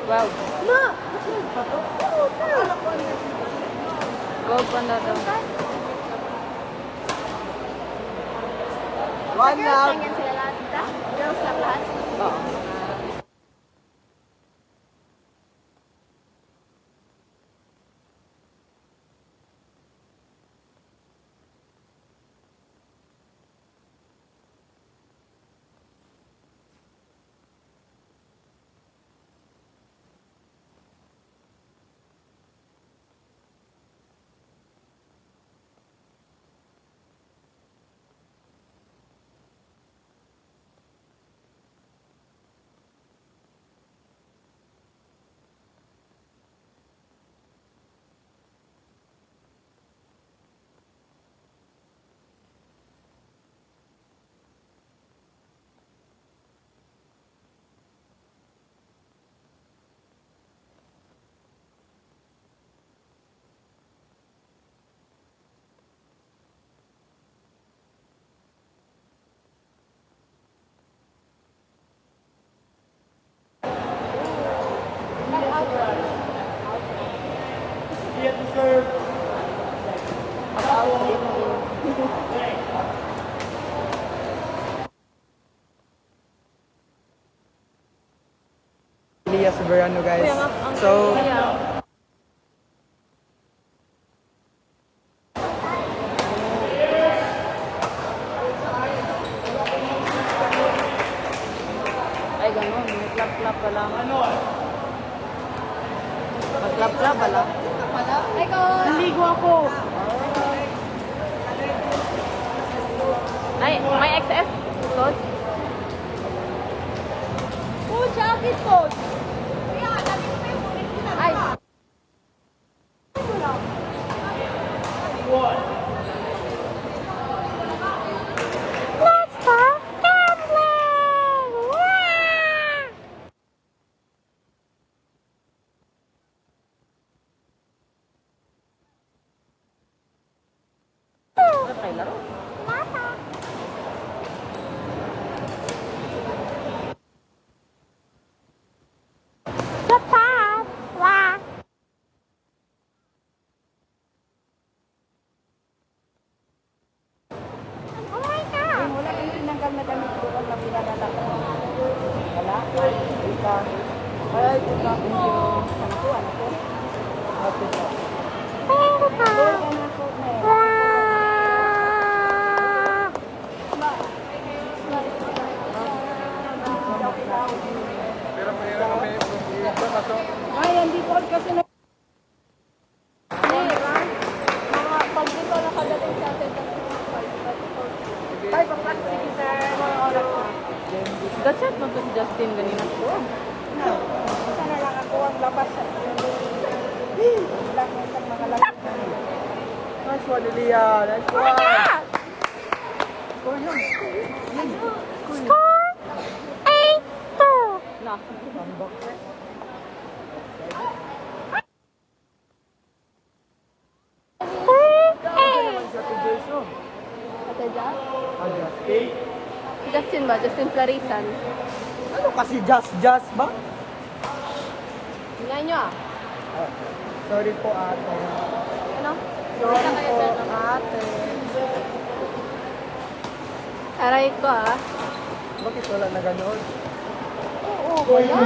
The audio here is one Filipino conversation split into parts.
12. Na! 12 pa na daw. One lang. Ganyan sila lahat. Girls lang lahat. Oo. Here to serve. Elias Soberano, guys. So, Ay, gano'n. May clap-clap pa lang. Mag-clap-clap pa lang. Ay, Coach! Naligo ako. Ay, may XS. Coach. Oh, jacket, Coach! Kaya, sabi ko kayo, kunin ko na. Ay. Let's go gambling! Wow! Ano tayo laro? Japan! Wow! Oh my God! Wala kang tinanggal na damit ko ang napilalala ko. wala. Ika. Ay, ika. Thank you. Ano ko, ano ko? Happy po. Thank you, Wala Pao. ka na ko, ne. Wow! Pero mayroon kami dito kaso Ay, hindi ko kasi na... Mga pag dito nakadating sa atin. Ay, papas, sige sir. Mga oras na. Gachat mo to si Justin ganina ko. Sana lang ako ang labas. Lang ang mga labas. nice one, Elia. Nice one. Score yun. Score 8-2. Na. Tambak. Sa Jason. Ate Jack? Justin. Justin ba? Justin Clarisan. Ano kasi just ba? Tingnan nyo ah. Sorry po ate. Ano? Sorry po ate. Aray ko ah. Bakit wala na ganoon? Oo, wala.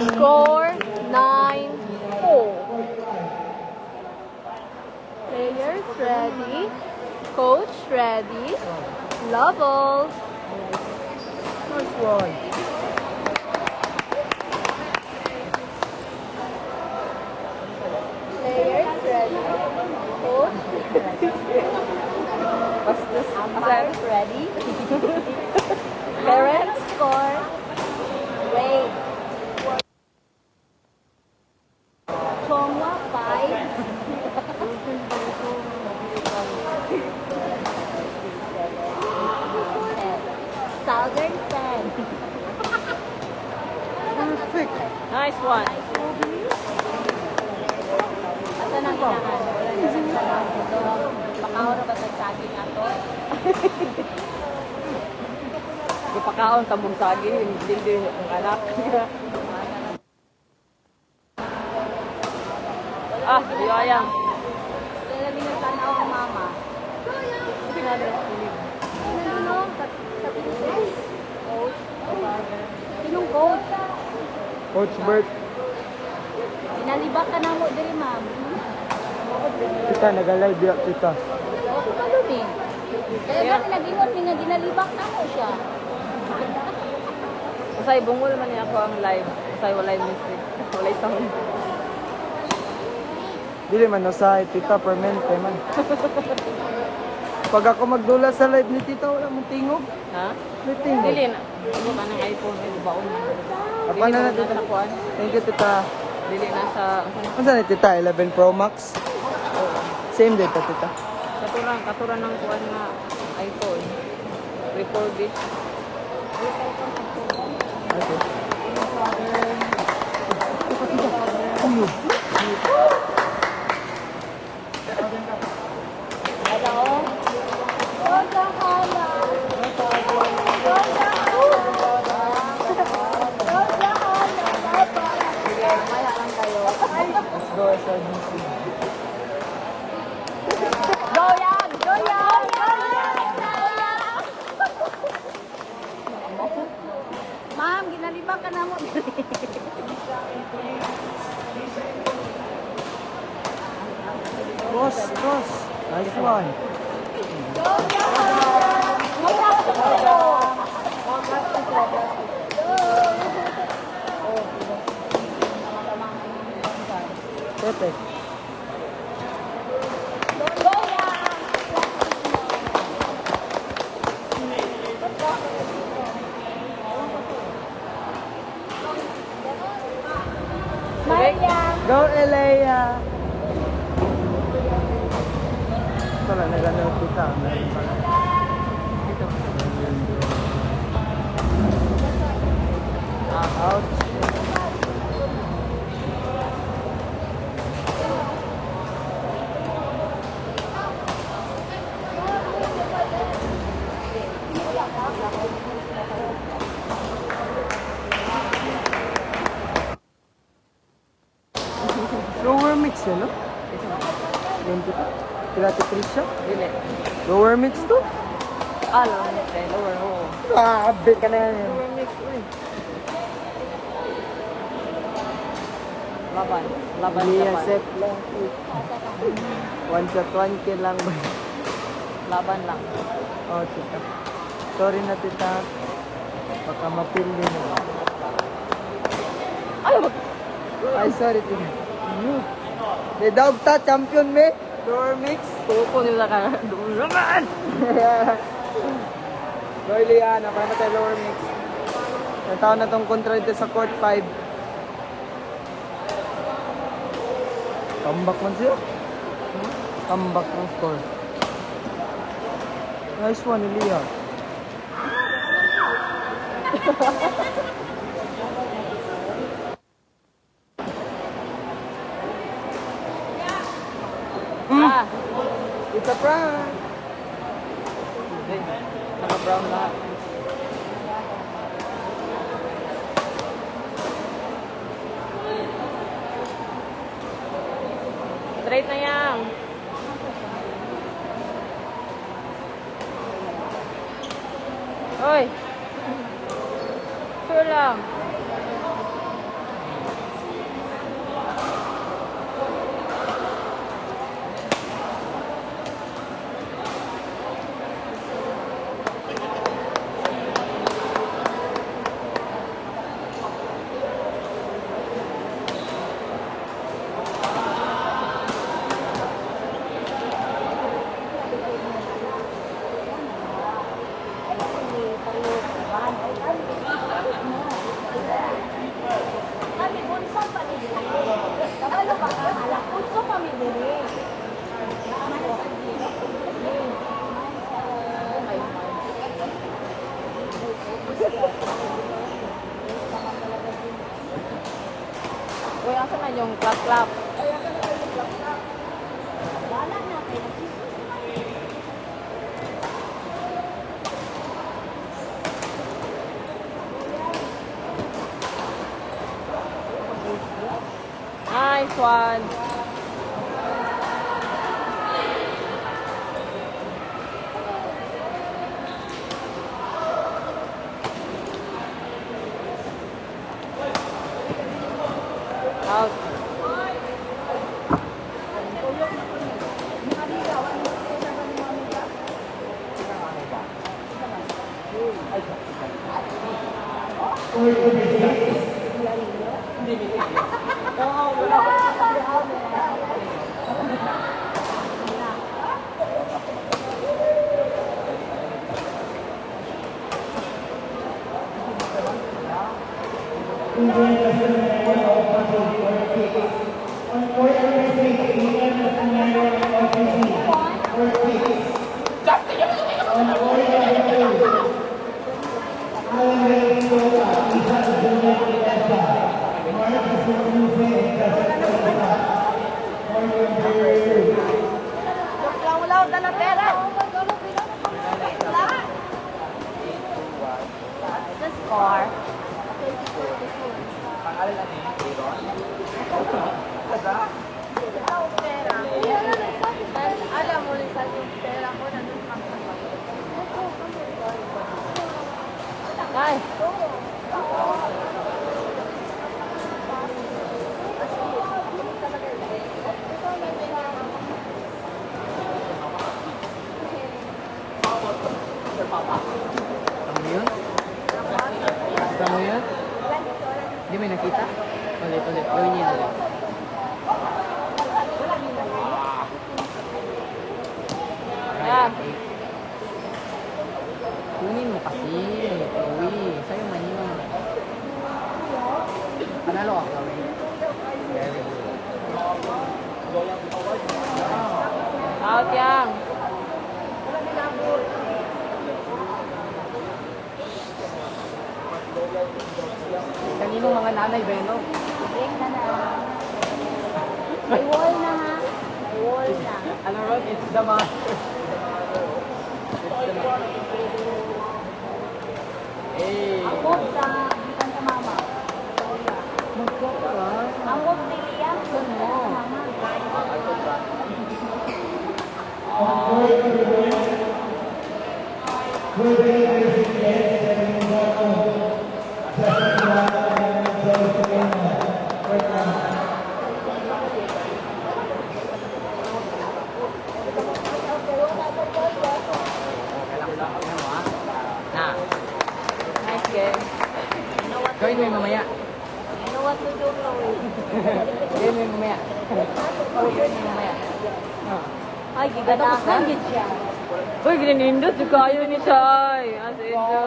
Score 9-4. Players ready. Coach ready. Levels. Nice one. Players ready. Coach Bastos. umpires ready. Parents score. Wait. Chongwa 5. Southern 10. Perfect. Nice one. Asa nang ginahan? Wala na sa salamat dito. Baka ba sa saging ato? Kaon kamong saging, hindi ang anak. Ah, di ayang. Kaya lang yung tanaw ng mama. Hindi nga na sinig. Ano? Sa Pilipinas? Coach? Sinong coach? Coach Bert. Inalibak ka na mo diri, ma'am. Kita, nag-live ya, kita. O, kumalo ni. Kaya ba nag-ingon ni nga ginalibak na mo siya? Usay bungol man niya ako ang live. Usay walay music. Walay sound. Dili man usay, tita, permente man. Pag ako magdula sa live ni tita, wala mong tingog. Ha? May tingog. Dili na. Ano ka ng iPhone? May baon na. Apa na na tita? Nakuan. Thank you, tita. Dili na sa... Ano na tita? 11 Pro Max? Same data, tita. Katuran ng kuan na iPhone. Refurbished. Okay. Hello? Rosa Hala. Rosa Hala. Sige, maya lang kayo. Let's go, SRBC. Go yan! Go yan! Ma'am, ginalibak ka na mo. Cross. Nice one. Perfect. Go yan! Smile yan! Go, Elea! Ito lang, nag-ano kita. Ito. Ouch. Lower mix eh, no? Yung kita. Pilate Trisha. Dili. Lower mix to? Ah, lower mix eh. Lower, oo. Ah, update ka na yan. Lower mix, uy. Laban. Laban Liya laban. set lang. One shot, 1K lang ba? Laban lang. Oh, tita. Sorry na, tita. Baka mapili mo. Ay, Ay, sorry, tita. The dog ta, champion me. Lower mix. pupo nila ka. Laban! Roy Liana, para tayo lower mix. Ang taon na tong kontra dito sa court 5. Comeback man siya. Comeback ng score. Nice one, Elia. Ah! It's a prank. Ay, naka-brown lahat. Straight na yan. Hoy! Sure lang. Kami bunso pa ni Kabalo ba ka? Ala, bunso pa mi diri. Uy, asan na yung clap-clap? Wala na kay may nakita? Ulit. Gawin niya ulit. Yan. Kunin mo kasi. Chloe. Sa'yo man yun. Panalo ka, Chloe. Very good. Out yan. Kaninong mga nanay, Beno? Break na na. May wall na ha. May wall na. Ano ron? It's the master. Hey! Ang move sa gitan sa mama. Magkak ka. Ang move ni Liam. Ano? Sa mama. Na. Nice game. You know what to Gawin mo do. yung mamaya. You know what to do, Chloe. Gawin mo yung mamaya. Gawin mo yung mamaya. Ay, gigatasan. Gid siya. Uy, ginindot. Kayo ni Chay. As in,